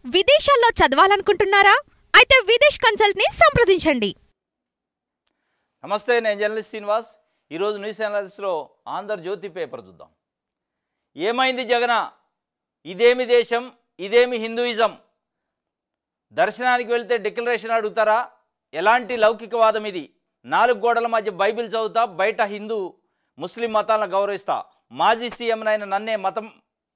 విదేశాల్లో చదవాలనుకుంటున్నారా? అయితే విదేశ్ కన్సల్ట్ ని సంప్రదించండి. నమస్తే, నేను జర్నలిస్ట్ శ్రీనివాస్. ఈరోజు న్యూస్ అనాలిసిస్లో ఆంధ్రజ్యోతి పేపర్ చూద్దాం. ఏమైంది జగన? ఇదేమి దేశం, ఇదేమి హిందూయిజం? దర్శనానికి వెళ్తే డిక్లరేషన్ అడుగుతారా? ఎలాంటి లౌకికవాదం ఇది? 4 గోడల మధ్య బైబిల్ చదువుతా, బయట హిందూ ముస్లిం మతాలను గౌరవిస్తా. మాజీ సీఎంనైన నన్నే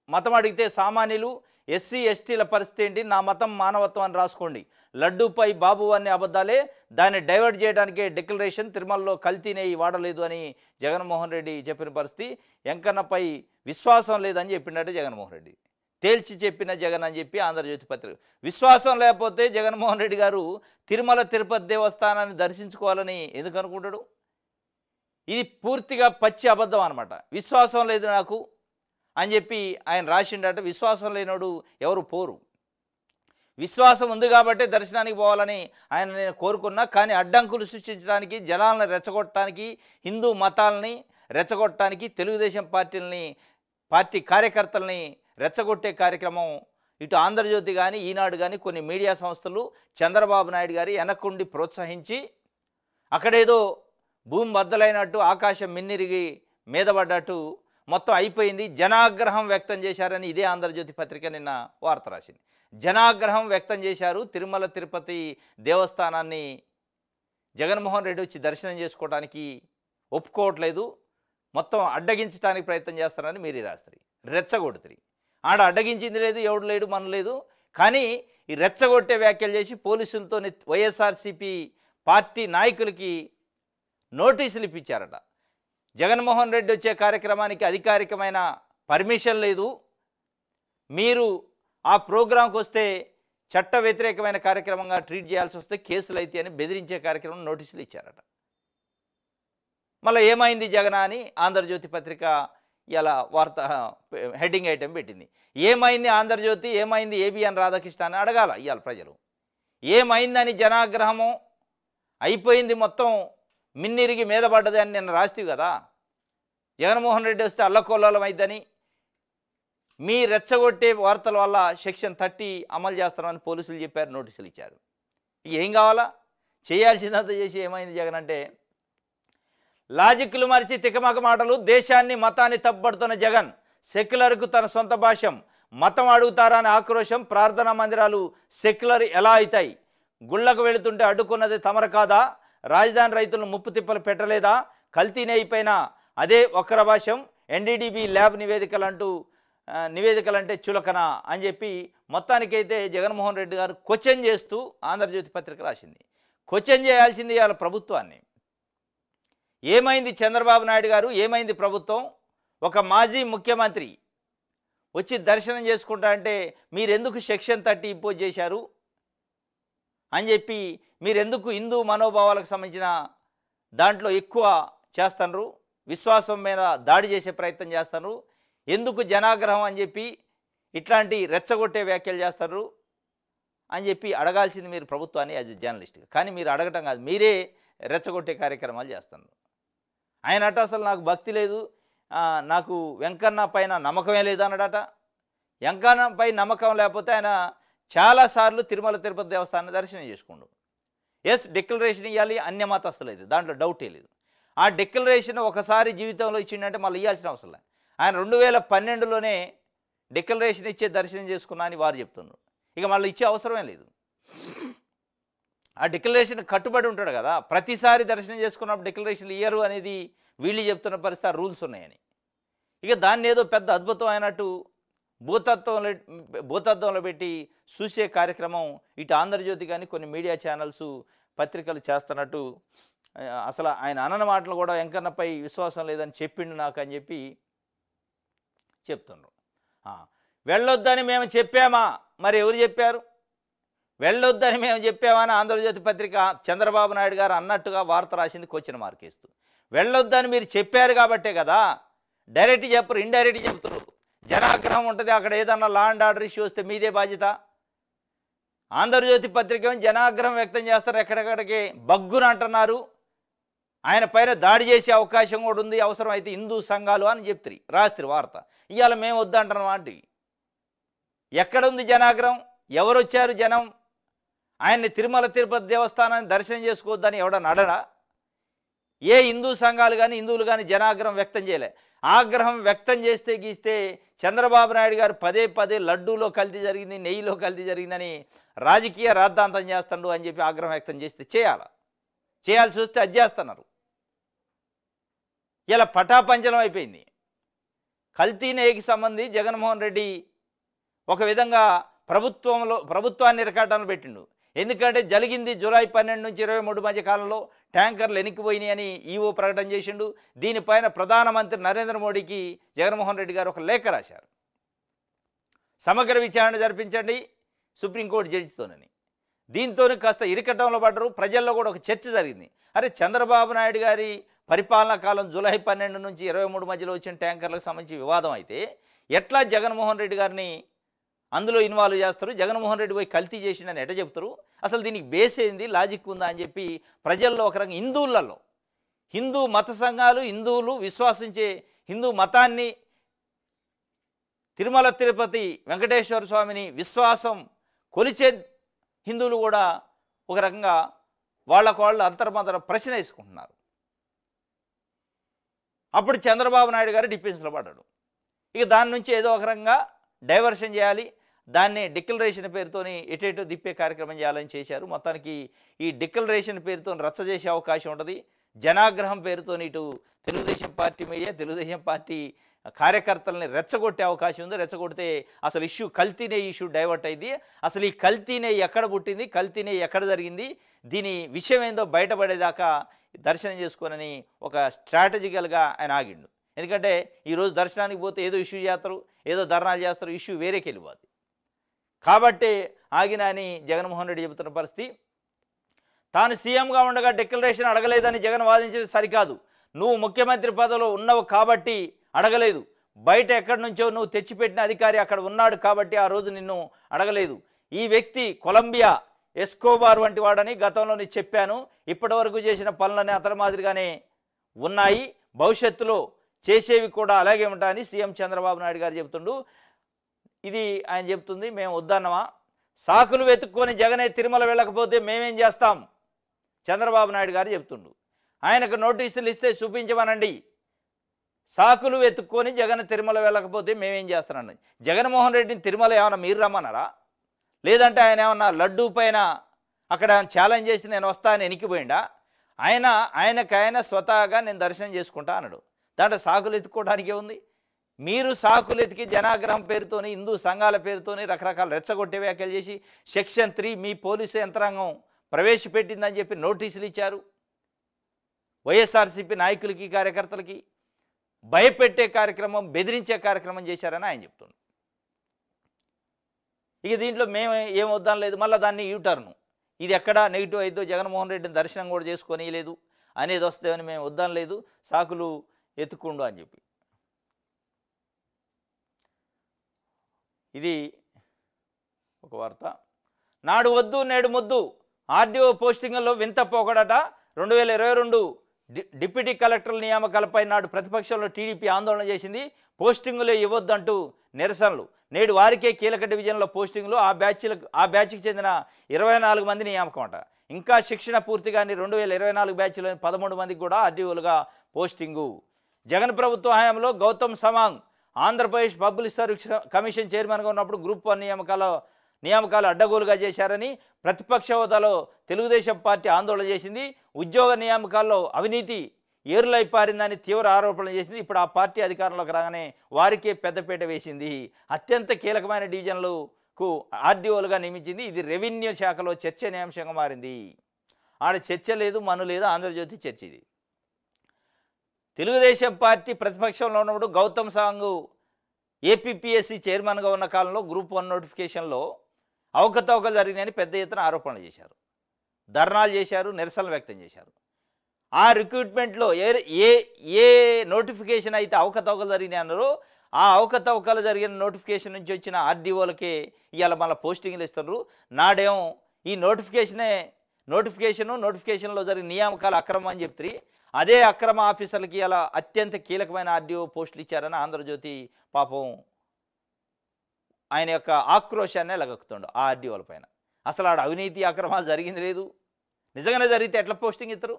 మతం అడిగితే సామాన్యులు ఎస్సీ ఎస్టీల పరిస్థితి ఏంటి? నా మతం మానవత్వం అని రాసుకోండి. లడ్డూపై బాబు అనే అబద్ధాలే, దాన్ని డైవర్ట్ చేయడానికే డిక్లరేషన్. తిరుమలలో కల్తీనే వాడలేదు అని జగన్మోహన్ రెడ్డి చెప్పిన పరిస్థితి. వెంకన్నపై విశ్వాసం లేదని చెప్పిండట జగన్మోహన్ రెడ్డి. తేల్చి చెప్పిన జగన్ అని చెప్పి ఆంధ్రజ్యోతి పత్రిక. విశ్వాసం లేకపోతే జగన్మోహన్ రెడ్డి గారు తిరుమల తిరుపతి దేవస్థానాన్ని దర్శించుకోవాలని ఎందుకు అనుకుంటాడు? ఇది పూర్తిగా పచ్చి అబద్ధం అనమాట. విశ్వాసం లేదు నాకు అని చెప్పి ఆయన రాసిండట. విశ్వాసం లేనోడు ఎవరు పోరు. విశ్వాసం ఉంది కాబట్టి దర్శనానికి పోవాలని ఆయన నేను కోరుకున్నా. కానీ అడ్డంకులు సృష్టించడానికి, జనాలను రెచ్చగొట్టడానికి, హిందూ మతాలని రెచ్చగొట్టడానికి, తెలుగుదేశం పార్టీ కార్యకర్తల్ని రెచ్చగొట్టే కార్యక్రమం ఇటు ఆంధ్రజ్యోతి కానీ, ఈనాడు కానీ కొన్ని మీడియా సంస్థలు చంద్రబాబు నాయుడు గారి వెనక్కుండి ప్రోత్సహించి అక్కడేదో భూమి బద్దలైనట్టు, ఆకాశం మిన్నిరిగి మీద పడ్డట్టు మొత్తం అయిపోయింది. జనాగ్రహం వ్యక్తం చేశారని ఇదే ఆంధ్రజ్యోతి పత్రిక నిన్న వార్త రాసింది. జనాగ్రహం వ్యక్తం చేశారు. తిరుమల తిరుపతి దేవస్థానాన్ని జగన్మోహన్ రెడ్డి వచ్చి దర్శనం చేసుకోవడానికి ఒప్పుకోవట్లేదు, మొత్తం అడ్డగించడానికి ప్రయత్నం చేస్తారని మీరు రాస్తారు. రెచ్చగొడుతుంది. ఆడ అడ్డగించింది లేదు, ఎవడు లేడు, మన లేదు. కానీ ఈ రెచ్చగొట్టే వ్యాఖ్యలు చేసి పోలీసులతో వైఎస్ఆర్సీపీ పార్టీ నాయకులకి నోటీసులు ఇప్పించారట. జగన్మోహన్ రెడ్డి వచ్చే కార్యక్రమానికి అధికారికమైన పర్మిషన్ లేదు, మీరు ఆ ప్రోగ్రాంకి వస్తే చట్ట వ్యతిరేకమైన కార్యక్రమంగా ట్రీట్ చేయాల్సి వస్తే కేసులు అయితే అని బెదిరించే కార్యక్రమం నోటీసులు ఇచ్చారట. మళ్ళీ ఏమైంది జగన్ అని ఆంధ్రజ్యోతి పత్రిక ఇలా వార్త హెడ్డింగ్ ఐటెం పెట్టింది. ఏమైంది ఆంధ్రజ్యోతి, ఏమైంది ఏబిఎన్ రాధాకృష్ణ అని అడగాల ఇవాళ ప్రజలు. ఏమైందని జనాగ్రహము అయిపోయింది, మొత్తం మిన్నిరిగి మీద పడ్డది అని నిన్న రాస్తీవి కదా. జగన్మోహన్ రెడ్డి వస్తే అల్లకొల్లోలం అయిద్దని, మీ రెచ్చగొట్టే వార్తల వల్ల సెక్షన్ 30 అమలు చేస్తామని పోలీసులు చెప్పారు, నోటీసులు ఇచ్చారు. ఏం కావాలా? చేయాల్సిందంతా చేసి ఏమైంది జగన్ అంటే లాజిక్లు మరిచి తికమక మాటలు, దేశాన్ని మతాన్ని తప్పుపడుతున్న జగన్. సెక్యులర్కు తన సొంత భాష్యం. మతం అడుగుతారా అని ఆక్రోశం. ప్రార్థనా మందిరాలు సెక్యులర్ ఎలా అవుతాయి? గుళ్ళకు వెళుతుంటే అడ్డుకున్నది తమరు కాదా? రాజధాని రైతులను ముప్పు తిప్పలు పెట్టలేదా? కల్తీనే అయిపోయినా అదే వక్ర భాష్యం. ఎన్డీడీబీ ల్యాబ్ నివేదికలంటే చులకన అని చెప్పి మొత్తానికైతే జగన్మోహన్ రెడ్డి గారు క్వశ్చన్ చేస్తూ ఆంధ్రజ్యోతి పత్రిక రాసింది. క్వశ్చన్ చేయాల్సింది ఇవాళ ప్రభుత్వాన్ని. ఏమైంది చంద్రబాబు నాయుడు గారు, ఏమైంది ప్రభుత్వం? ఒక మాజీ ముఖ్యమంత్రి వచ్చి దర్శనం చేసుకుంటా అంటే మీరెందుకు సెక్షన్ 30 ఇంపోజ్ చేశారు అని చెప్పి, మీరెందుకు హిందూ మనోభావాలకు సంబంధించిన దాంట్లో ఎక్కువ చేస్తున్నారు, విశ్వాసం మీద దాడి చేసే ప్రయత్నం చేస్తున్నారు, ఎందుకు జనాగ్రహం అని చెప్పి ఇట్లాంటి రెచ్చగొట్టే వ్యాఖ్యలు చేస్తారు అని చెప్పి అడగాల్సింది మీరు ప్రభుత్వాన్ని యాజ్ ఎ జర్నలిస్ట్గా. కానీ మీరు అడగటం కాదు, మీరే రెచ్చగొట్టే కార్యక్రమాలు చేస్తున్నారు. ఆయన అట అసలు నాకు భక్తి లేదు, నాకు వెంకన్న పైన నమ్మకమే లేదు అన్నాడట. వెంకన్నపై నమ్మకం లేకపోతే ఆయన చాలాసార్లు తిరుమల తిరుపతి దేవస్థానాన్ని దర్శనం చేసుకుండు. ఎస్, డిక్లరేషన్ ఇవ్వాలి, అన్య మతస్థులు అయితే దాంట్లో డౌటే లేదు. ఆ డిక్లరేషన్ ఒకసారి జీవితంలో ఇచ్చిండంటే మళ్ళీ ఇవ్వాల్సిన అవసరం లేదు. ఆయన 2012లోనే డిక్లరేషన్ ఇచ్చే దర్శనం చేసుకున్నా అని వారు చెప్తున్నారు. ఇక మళ్ళీ ఇచ్చే అవసరమే లేదు. ఆ డిక్లరేషన్ కట్టుబడి ఉంటాడు కదా. ప్రతిసారి దర్శనం చేసుకున్నప్పుడు డిక్లరేషన్లు ఇయ్యరు అనేది వీళ్ళు చెప్తున్న పరిస్థితి, ఆ రూల్స్ ఉన్నాయని. ఇక దాన్ని ఏదో పెద్ద అద్భుతం అయినట్టు భూతత్వంలో పెట్టి చూసే కార్యక్రమం ఇటు ఆంధ్రజ్యోతి కానీ కొన్ని మీడియా ఛానల్స్ పత్రికలు చేస్తున్నట్టు. అసలు ఆయన అనన మాటలు కూడా వెంకన్నపై విశ్వాసం లేదని చెప్పిండు నాకు అని చెప్పి చెప్తున్నారు. వెళ్ళొద్దని మేము చెప్పామా? మరి ఎవరు చెప్పారు? వెళ్ళొద్దని మేము చెప్పామని ఆంధ్రజ్యోతి పత్రిక చంద్రబాబు నాయుడు గారు అన్నట్టుగా వార్త రాసింది క్వశ్చన్ మార్క్ వేస్తూ. వెళ్ళొద్దని మీరు చెప్పారు కాబట్టే కదా, డైరెక్ట్ చెప్పరు, ఇండైరెక్ట్ చెప్తారు. జనాగ్రహం ఉంటుంది, అక్కడ ఏదన్నా లా అండ్ ఆర్డర్ ఇష్యూ వస్తే మీదే బాధ్యత. ఆంధ్రజ్యోతి పత్రిక జనాగ్రహం వ్యక్తం చేస్తారు, ఎక్కడెక్కడికి బగ్గున అంటున్నారు, ఆయన పైన దాడి చేసే అవకాశం కూడా ఉంది, అవసరం అయితే హిందూ సంఘాలు అని చెప్తారు, రాస్తారు వార్త. ఇవాళ మేము వద్దంటున్నాం అంటే ఎక్కడుంది జనాగ్రహం? ఎవరు వచ్చారు జనం? ఆయన్ని తిరుమల తిరుపతి దేవస్థానాన్ని దర్శనం చేసుకోవద్దని ఎవడన్నా అడడా? ఏ హిందూ సంఘాలు కానీ హిందువులు కానీ జనాగ్రహం వ్యక్తం చేయలే. ఆగ్రహం వ్యక్తం చేస్తే గీస్తే చంద్రబాబు నాయుడు గారు పదే పదే లడ్డూలో కల్తీ జరిగింది, నెయ్యిలో కల్తీ జరిగిందని రాజకీయ రాద్ధాంతం చేస్తాడు అని చెప్పి ఆగ్రహం వ్యక్తం చేస్తే చేయాల్సి వస్తే అది చేస్తున్నారు. ఇలా పటాపంచలం అయిపోయింది. కల్తీ నెయ్యికి సంబంధించి జగన్మోహన్ రెడ్డి ఒక విధంగా ప్రభుత్వాన్ని ఇరకాటంలో పెట్టిండు. ఎందుకంటే జరిగింది జూలై 12 నుంచి 23 మధ్య కాలంలో ట్యాంకర్లు ఎనికిపోయినాయి అని ఈవో ప్రకటన చేసిండు. దీనిపైన ప్రధానమంత్రి నరేంద్ర మోడీకి జగన్మోహన్ రెడ్డి గారు ఒక లేఖ రాశారు. సమగ్ర విచారణ జరిపించండి సుప్రీంకోర్టు జడ్జితోనని. దీంతో కాస్త ఇరకటంలో పడ్డరు. ప్రజల్లో కూడా ఒక చర్చ జరిగింది. అరే, చంద్రబాబు నాయుడు గారి పరిపాలనా కాలం జూలై 12 నుంచి 23 మధ్యలో వచ్చిన ట్యాంకర్లకు సంబంధించి వివాదం అయితే ఎట్లా జగన్మోహన్ రెడ్డి గారిని అందులో ఇన్వాల్వ్ చేస్తారు? జగన్మోహన్ రెడ్డి పోయి కల్తీ చేసిండని ఎట చెప్తారు? అసలు దీనికి బేస్ ఏంది, లాజిక్ ఉందా అని చెప్పి ప్రజల్లో ఒక రకంగా హిందువులలో, హిందూ మత సంఘాలు, హిందువులు విశ్వాసించే హిందూ మతాన్ని, తిరుమల తిరుపతి వెంకటేశ్వర స్వామిని విశ్వాసం కొలిచే హిందువులు కూడా ఒక రకంగా వాళ్ళకు అంతర్మతర ప్రశ్న వేసుకుంటున్నారు. అప్పుడు చంద్రబాబు నాయుడు గారు డిఫెన్స్లో పడ్డాడు. ఇక దాని నుంచి ఏదో ఒక రకంగా డైవర్షన్ చేయాలి, దాన్ని డిక్లరేషన్ పేరుతోని ఎటేటో దిప్పే కార్యక్రమం చేయాలని చేశారు. మొత్తానికి ఈ డిక్లరేషన్ పేరుతో రచ్చ చేసే అవకాశం ఉంటుంది. జనాగ్రహం పేరుతో ఇటు Telugu Desam party media, Telugu Desam party కార్యకర్తలని రెచ్చగొట్టే అవకాశం ఉంది. రెచ్చగొడితే అసలు ఇష్యూ కల్తీనే ఇష్యూ డైవర్ట్ అయింది. అసలు ఈ కల్తీనే ఎక్కడ పుట్టింది, కల్తీనే ఎక్కడ జరిగింది, దీని విషయం ఏందో బయటపడేదాకా దర్శనం చేసుకోనని ఒక స్ట్రాటజికల్గా ఆయన ఆగిండు. ఎందుకంటే ఈరోజు దర్శనానికి పోతే ఏదో ఇష్యూ చేస్తారు, ఏదో ధర్నాలు చేస్తారు, ఇష్యూ వేరేకి వెళ్ళిపోద్ది. కాబట్టి ఆగిన అని జగన్మోహన్ రెడ్డి చెబుతున్న పరిస్థితి. తాను సీఎంగా ఉండగా డిక్లరేషన్ అడగలేదని జగన్ వాదించేది సరికాదు. నువ్వు ముఖ్యమంత్రి పదవిలో ఉన్నావు కాబట్టి అడగలేదు. బయట ఎక్కడి నుంచో నువ్వు తెచ్చిపెట్టిన అధికారి అక్కడ ఉన్నాడు కాబట్టి ఆ రోజు నిన్ను అడగలేదు. ఈ వ్యక్తి కొలంబియా ఎస్కోబార్ వంటి వాడని గతంలో నేను చెప్పాను. ఇప్పటి వరకు చేసిన పనులన్నీ అతని మాదిరిగానే ఉన్నాయి, భవిష్యత్తులో చేసేవి కూడా అలాగే ఉంటాయని సీఎం చంద్రబాబు నాయుడు గారు చెబుతుండు. ఇది ఆయన చెప్తుంది. మేము వద్దన్నమా? సాకులు వెతుక్కొని జగనే తిరుమల వెళ్ళకపోతే మేమేం చేస్తాం? చంద్రబాబు నాయుడు గారు చెప్తుండు. ఆయనకు నోటీసులు ఇస్తే చూపించమనండి. సాకులు వెతుక్కొని జగన్ తిరుమల వెళ్ళకపోతే మేమేం చేస్తానండి. జగన్మోహన్ రెడ్డిని తిరుమల ఏమన్నా మీరు రమ్మన్నారా? లేదంటే ఆయన ఏమన్నా లడ్డూ పైన అక్కడ ఛాలెంజ్ చేసి నేను వస్తానని ఎనికిపోయిండా? ఆయనకైనా స్వతహాగా నేను దర్శనం చేసుకుంటా అన్నాడు. దాంట్లో సాకులు ఎత్తుకోవడానికే ఉంది. మీరు సాకులు ఎతికి జనాగ్రహం పేరుతోని, హిందూ సంఘాల పేరుతోని రకరకాల రెచ్చగొట్టే వ్యాఖ్యలు చేసి సెక్షన్ 3 మీ పోలీసు యంత్రాంగం ప్రవేశపెట్టిందని చెప్పి నోటీసులు ఇచ్చారు. వైఎస్ఆర్సీపీ నాయకులకి, కార్యకర్తలకి భయపెట్టే కార్యక్రమం, బెదిరించే కార్యక్రమం చేశారని ఆయన చెప్తున్నాడు. ఇక దీంట్లో మేము ఏం వద్దాం లేదు, మళ్ళీ దాన్ని యూటర్ను, ఇది ఎక్కడ నెగిటివ్ అయిద్దో, జగన్మోహన్ రెడ్డిని దర్శనం కూడా చేసుకొని లేదు అనేది వస్తుందని మేము వద్దాం లేదు, సాకులు ఎత్తుకుండు అని చెప్పి. ఇది ఒక వార్త. నాడు వద్దు నేడు ముద్దు, ఆర్డీఓ పోస్టింగుల్లో వింత పోకడట. 2022 డిప్యూటీ కలెక్టర్ల నియామకాలపై నాడు ప్రతిపక్షంలో టీడీపీ ఆందోళన చేసింది. పోస్టింగులే ఇవ్వొద్దంటూ నిరసనలు. నేడు వారికే కీలక డివిజన్లో పోస్టింగులు. ఆ బ్యాచ్కి చెందిన 24 మంది నియామకం అట. ఇంకా శిక్షణ పూర్తిగాని 2024 బ్యాచ్లోని 13 మందికి కూడా ఆర్డీఓలుగా పోస్టింగు. జగన్ ప్రభుత్వ హయాంలో Gautam Sawang Andhra Pradesh public service commission చైర్మన్గా ఉన్నప్పుడు గ్రూప్ 1 నియామకాలు అడ్డగోలుగా చేశారని ప్రతిపక్ష హోదాలో తెలుగుదేశం పార్టీ ఆందోళన చేసింది. ఉద్యోగ నియామకాల్లో అవినీతి ఏరులై పారిందని తీవ్ర ఆరోపణలు చేసింది. ఇప్పుడు ఆ పార్టీ అధికారంలోకి రాగానే వారికే పెద్దపీట వేసింది. అత్యంత కీలకమైన డివిజన్లకు ఆర్డీఓలుగా నియమించింది. ఇది రెవెన్యూ శాఖలో చర్చనీయాంశంగా మారింది. ఆడ చర్చ లేదు, మను లేదు, ఆంధ్రజ్యోతి చర్చ ఇది. తెలుగుదేశం పార్టీ ప్రతిపక్షంలో ఉన్నప్పుడు గౌతమ్ సవాంగ్ ఏపీపీఎస్సీ చైర్మన్గా ఉన్న కాలంలో గ్రూప్ 1 నోటిఫికేషన్లో అవకతవకలు జరిగినాయని పెద్ద ఎత్తున ఆరోపణలు చేశారు, ధర్నాలు చేశారు, నిరసనలు వ్యక్తం చేశారు. ఆ రిక్రూట్మెంట్లో ఏ నోటిఫికేషన్ అయితే అవకతవకలు జరిగినాయి అన్నారో ఆ అవకతవకలు జరిగిన నోటిఫికేషన్ నుంచి వచ్చిన ఆర్డీఓలకే ఇవాళ మళ్ళీ పోస్టింగ్లు ఇస్తారు. నాడేమో ఈ నోటిఫికేషన్లో జరిగిన నియామకాలు అక్రమం అని చెప్తారు. అదే అక్రమ ఆఫీసర్లకి ఇలా అత్యంత కీలకమైన ఆర్డీఓ పోస్టులు ఇచ్చారని ఆంధ్రజ్యోతి పాపం ఆయన యొక్క ఆక్రోశాన్ని లగక్కుతుండు ఆ ఆర్డీఓల పైన. అసలు ఆడ అవినీతి అక్రమాలు జరిగింది లేదు. నిజంగానే జరిగితే ఎట్లా పోస్టింగ్ ఇస్తారు?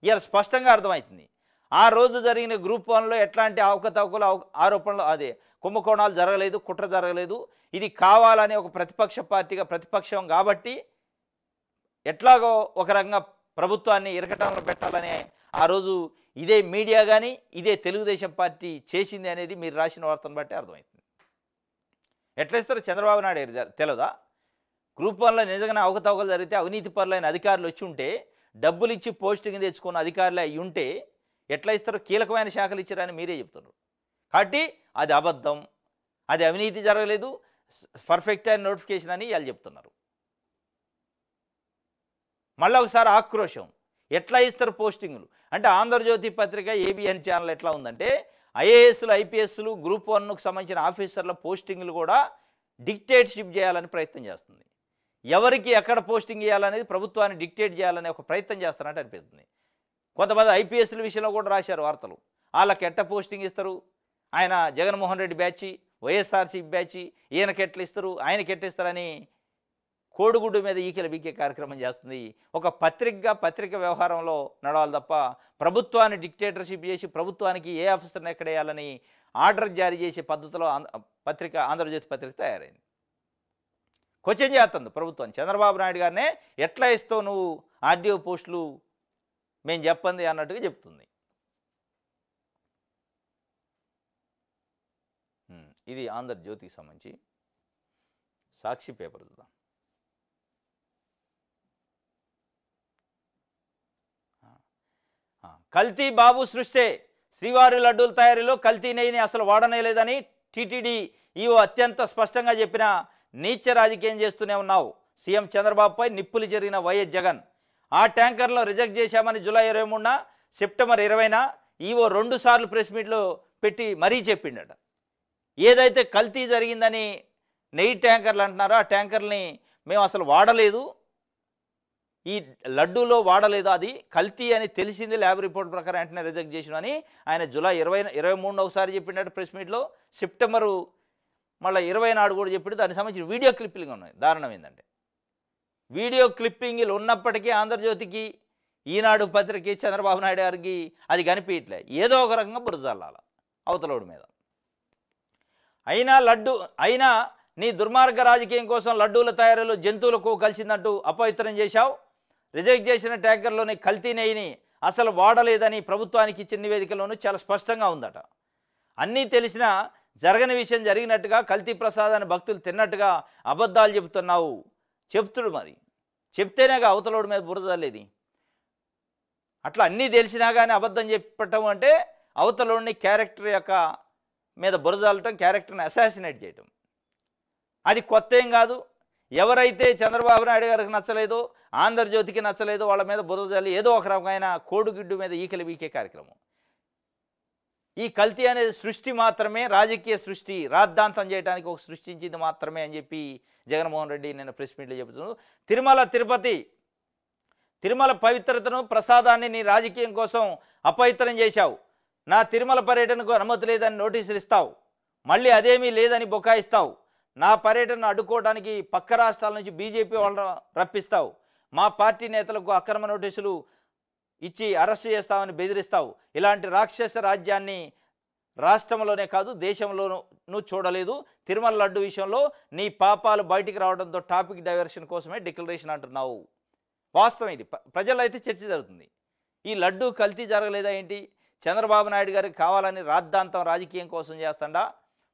ఇవాళ స్పష్టంగా అర్థమవుతుంది. ఆ రోజు జరిగిన గ్రూప్ 1లో ఎట్లాంటి అవకతవకలు ఆరోపణలు అదే కుంభకోణాలు జరగలేదు, కుట్ర జరగలేదు. ఇది కావాలని ఒక ప్రతిపక్ష పార్టీగా ప్రతిపక్షం కాబట్టి ఎట్లాగో ఒక రకంగా ప్రభుత్వాన్ని ఇరకటంలో పెట్టాలని ఆ రోజు ఇదే మీడియా కానీ ఇదే తెలుగుదేశం పార్టీ చేసింది అనేది మీరు రాసిన వార్తను బట్టి అర్థమవుతుంది. ఎట్లా ఇస్తారో చంద్రబాబు నాయుడు తెలియదా? గ్రూప్ 1లో నిజంగానే అవకతవకలు జరిగితే అవినీతి పరులైన అధికారులు వచ్చి ఉంటే డబ్బులు ఇచ్చి పోస్టింగ్ తెచ్చుకున్న అధికారులు అయి ఉంటే ఎట్లా ఇస్తారో కీలకమైన శాఖలు ఇచ్చారని మీరే చెప్తున్నారు. కాబట్టి అది అబద్ధం, అది అవినీతి జరగలేదు, పర్ఫెక్ట్ అయిన నోటిఫికేషన్ అని వాళ్ళు చెప్తున్నారు. మళ్ళీ ఒకసారి ఆక్రోశం, ఎట్లా ఇస్తారు పోస్టింగులు అంటే ఆంధ్రజ్యోతి పత్రిక ఏబిఎన్ ఛానల్ ఎట్లా ఉందంటే ఐఏఎస్లు ఐపీఎస్లు గ్రూప్ 1కు సంబంధించిన ఆఫీసర్ల పోస్టింగులు కూడా డిక్టేట్షిప్ చేయాలని ప్రయత్నం చేస్తుంది. ఎవరికి ఎక్కడ పోస్టింగ్ చేయాలనేది ప్రభుత్వాన్ని డిక్టేట్ చేయాలనే ఒక ప్రయత్నం చేస్తారంటే అనిపిస్తుంది. కొంతమంది ఐపీఎస్ల విషయంలో కూడా రాశారు వార్తలు. వాళ్ళకి ఎట్ట పోస్టింగ్ ఇస్తారు? ఆయన జగన్మోహన్ రెడ్డి బ్యాచి, వైఎస్ఆర్సీపీ బ్యాచి, ఈయనకి ఎట్లా ఇస్తారు, ఆయనకి ఎట్లా ఇస్తారని కోడిగుడ్డు మీద ఈకెల బీకే కార్యక్రమం చేస్తుంది. ఒక పత్రిక వ్యవహారంలో నడవాలి తప్ప ప్రభుత్వాన్ని డిక్టేటర్షిప్ చేసి ప్రభుత్వానికి ఏ ఆఫీసర్ని ఎక్కడ వేయాలని ఆర్డర్ జారీ చేసే పద్ధతిలో ఆంధ్రజ్యోతి పత్రిక తయారైంది. క్వశ్చన్ చేస్తుంది ప్రభుత్వం. చంద్రబాబు నాయుడు గారినే ఎట్లా ఇస్తావు నువ్వు ఆర్డీఓ పోస్టులు మేము చెప్పండి అన్నట్టుగా చెప్తుంది. ఇది ఆంధ్రజ్యోతికి సంబంధించి. సాక్షి పేపర్ చూద్దాం. కల్తీ బాబు సృష్టే, శ్రీవారి లడ్డూల తయారీలో కల్తీ నెయ్యిని అసలు వాడనేలేదని టీటీడీ ఈవో అత్యంత స్పష్టంగా చెప్పిన నీచ రాజకీయం చేస్తూనే ఉన్నావు. సీఎం చంద్రబాబుపై నిప్పులు జరిగిన వైఎస్ జగన్. ఆ ట్యాంకర్లో రిజెక్ట్ చేశామని జూలై 23న సెప్టెంబర్ 20న ఈవో 2 సార్లు ప్రెస్ మీట్లో పెట్టి మరీ చెప్పిండట. ఏదైతే కల్తీ జరిగిందని నెయ్యి ట్యాంకర్లు అంటున్నారో ఆ ట్యాంకర్ని మేము అసలు వాడలేదు, ఈ లడ్డూలో వాడలేదు, అది కల్తీ అని తెలిసింది ల్యాబ్ రిపోర్ట్ ప్రకారం వెంటనే రిజెక్ట్ చేసిన అని ఆయన జూలై 23న ఒకసారి చెప్పినట్టు ప్రెస్ మీట్లో, సెప్టెంబరు మళ్ళీ 20 నాడు కూడా చెప్పి దానికి సంబంధించిన వీడియో క్లిప్పింగ్ ఉన్నాయి. దారుణం ఏంటంటే వీడియో క్లిప్పింగ్లు ఉన్నప్పటికీ ఆంధ్రజ్యోతికి, ఈనాడు పత్రికకి, చంద్రబాబు నాయుడు గారికి అది కనిపించట్లే. ఏదో ఒక రకంగా బురదల్లాల అవతలోడి మీద. అయినా నీ దుర్మార్గ రాజకీయం కోసం లడ్డూల తయారీలో జంతువులకు కలిసిందంటూ అపవిత్రం చేశావు. రిజెక్ట్ చేసిన ట్యాంకర్లోని కల్తీ నెయ్యిని అసలు వాడలేదని ప్రభుత్వానికి ఇచ్చిన నివేదికలోనూ చాలా స్పష్టంగా ఉందట. అన్నీ తెలిసినా జరగని విషయం జరిగినట్టుగా, కల్తీ ప్రసాదాన్ని భక్తులు తిన్నట్టుగా అబద్ధాలు చెబుతున్నావు. చెప్తుడు మరి చెప్తేనేగా అవతలోడి మీద బురదలేది. అట్లా అన్నీ తెలిసినా కానీ అబద్ధం చెప్పటం అంటే అవతలోడిని క్యారెక్టర్ యొక్క మీద బురదలటం, క్యారెక్టర్ని అసాసినేట్ చేయటం. అది కొత్త ఏం కాదు. ఎవరైతే చంద్రబాబు నాయుడు గారికి నచ్చలేదో, ఆంధ్రజ్యోతికి నచ్చలేదో వాళ్ళ మీద బురదజల్లి ఏదో ఒక రకమైన కోడిగుడ్డు మీద ఈకలు బీకే కార్యక్రమం. ఈ కల్తీ అనేది సృష్టి మాత్రమే, రాజకీయ సృష్టి, రాద్ధాంతం చేయడానికి ఒక సృష్టించింది మాత్రమే అని చెప్పి జగన్మోహన్ రెడ్డి నిన్న ప్రెస్ మీట్లో చెబుతున్నాడు. తిరుమల పవిత్రతను, ప్రసాదాన్ని నీ రాజకీయం కోసం అపవిత్రం చేశావు. నా తిరుమల పర్యటనకు అనుమతి లేదని నోటీసులు ఇస్తావు, మళ్ళీ అదేమీ లేదని బొకాయిస్తావు. నా పర్యటనను అడ్డుకోవడానికి పక్క రాష్ట్రాల నుంచి బీజేపీ వాళ్ళను రప్పిస్తావు. మా పార్టీ నేతలకు అక్రమ నోటీసులు ఇచ్చి అరెస్ట్ చేస్తామని బెదిరిస్తావు. ఇలాంటి రాక్షస రాజ్యాన్ని రాష్ట్రంలోనే కాదు దేశంలోనూ చూడలేదు. తిరుమల లడ్డు విషయంలో నీ పాపాలు బయటికి రావడంతో టాపిక్ డైవర్షన్ కోసమే డిక్లరేషన్ అంటున్నావు. వాస్తవం ఇది. ప్రజల్లో అయితే చర్చ జరుగుతుంది. ఈ లడ్డు కల్తీ జరగలేదా ఏంటి? చంద్రబాబు నాయుడు గారికి కావాలని రాద్ధాంతం రాజకీయం కోసం చేస్తాడా,